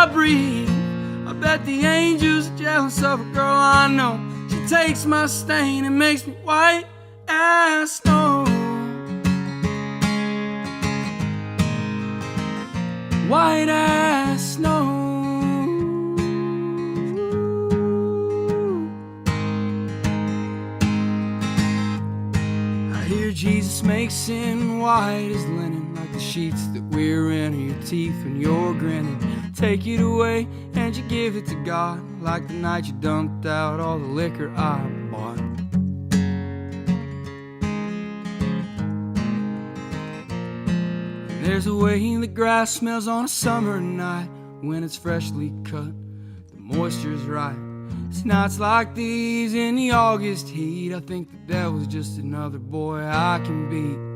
I breathe. I bet the angels are jealous of a girl I know. She takes my stain and makes me white as snow. White as snow. I hear Jesus makes sin white as linen, like the sheets that we're in, or your teeth when you're grinning. Take it away and you give it to God, like the night you dumped out all the liquor I bought. And there's a way the grass smells on a summer night when it's freshly cut, the moisture's right. It's nights like these in the August heat, I think the devil's just another boy I can beat.